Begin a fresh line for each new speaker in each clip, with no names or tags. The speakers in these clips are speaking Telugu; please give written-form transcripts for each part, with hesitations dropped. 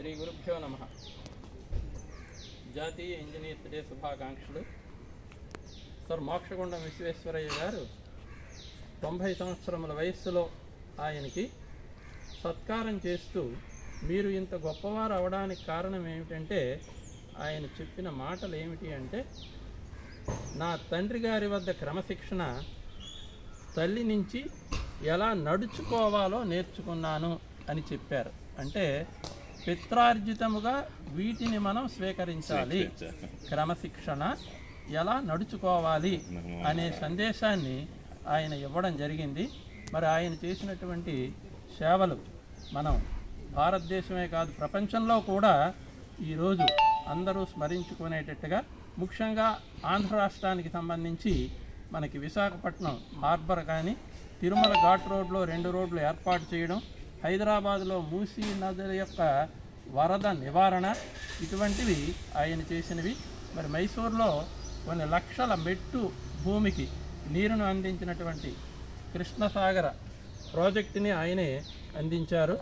శ్రీ గురుభ్యో నమః. జాతీయ ఇంజనీర్స్ డే శుభాకాంక్షలు. సర్ మోక్షగుండం విశ్వేశ్వరయ్య గారు 90 సంవత్సరముల వయస్సులో ఆయనకి సత్కారం చేస్తూ మీరు ఇంత గొప్పవారు అవడానికి కారణం ఏమిటంటే ఆయన చెప్పిన మాటలు ఏమిటి అంటే, నా తండ్రి గారి వద్ద క్రమశిక్షణ, తల్లి నుంచి ఎలా నడుచుకోవాలో నేర్చుకున్నాను అని చెప్పారు. అంటే పిత్రార్జితముగా వీటిని మనం స్వీకరించాలి, క్రమశిక్షణ ఎలా నడుచుకోవాలి అనే సందేశాన్ని ఆయన ఇవ్వడం జరిగింది. మరి ఆయన చేసినటువంటి సేవలు మనం భారతదేశమే కాదు ప్రపంచంలో కూడా ఈరోజు అందరూ స్మరించుకునేటట్టుగా, ముఖ్యంగా ఆంధ్ర రాష్ట్రానికి సంబంధించి మనకి విశాఖపట్నం హార్బర్ కానీ, తిరుమల ఘాట్ రోడ్లో 2 రోడ్లు ఏర్పాటు చేయడం, హైదరాబాద్లో మూసీ నది యొక్క వరద నివారణ, ఇటువంటివి ఆయన చేసినవి. మరి మైసూర్లో కొన్ని లక్షల మెట్టు భూమికి నీరును అందించినటువంటి కృష్ణసాగర ప్రాజెక్టుని ఆయనే అందించారు.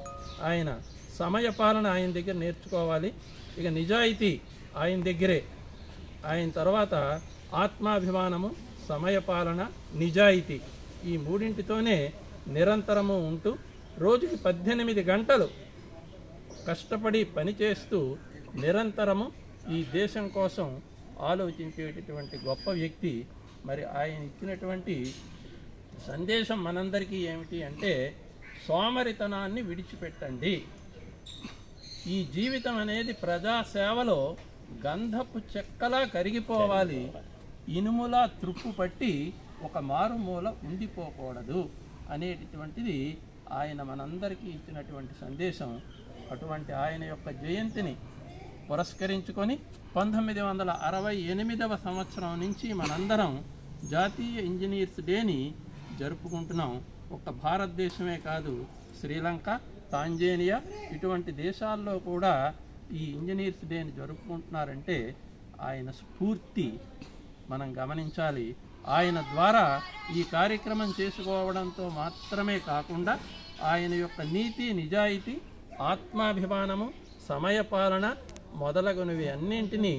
ఆయన సమయపాలన ఆయన దగ్గర నేర్చుకోవాలి. ఇక నిజాయితీ ఆయన దగ్గరే. ఆయన తర్వాత ఆత్మాభిమానము, సమయపాలన, నిజాయితీ, ఈ మూడింటితోనే నిరంతరము ఉంటూ రోజుకి 18 గంటలు కష్టపడి పనిచేస్తూ నిరంతరము ఈ దేశం కోసం ఆలోచించేటటువంటి గొప్ప వ్యక్తి. మరి ఆయన ఇచ్చినటువంటి సందేశం మనందరికీ ఏమిటి అంటే, సోమరితనాన్ని విడిచిపెట్టండి. ఈ జీవితం అనేది ప్రజాసేవలో గంధపు చెక్కలా కరిగిపోవాలి, ఇనుములా త్రుప్పు పట్టి ఒక మారుమూల ఉండిపోకూడదు అనేటటువంటిది ఆయన మనందరికీ ఇచ్చినటువంటి సందేశం. అటువంటి ఆయన యొక్క జయంతిని పురస్కరించుకొని 1968వ సంవత్సరం నుంచి మనందరం జాతీయ ఇంజనీర్స్ డేని జరుపుకుంటున్నాం. ఒక్క భారతదేశమే కాదు, శ్రీలంక, తాంజానియా ఇటువంటి దేశాల్లో కూడా ఈ ఇంజనీర్స్ డేని జరుపుకుంటున్నారంటే ఆయన స్ఫూర్తి మనం గమనించాలి. ఆయన ద్వారా ఈ కార్యక్రమం చేసుకోవడంతో మాత్రమే కాకుండా ఆయన యొక్క నీతి, నిజాయితీ, ఆత్మాభిమానము, సమయపాలన మొదలగునవి అన్నింటినీ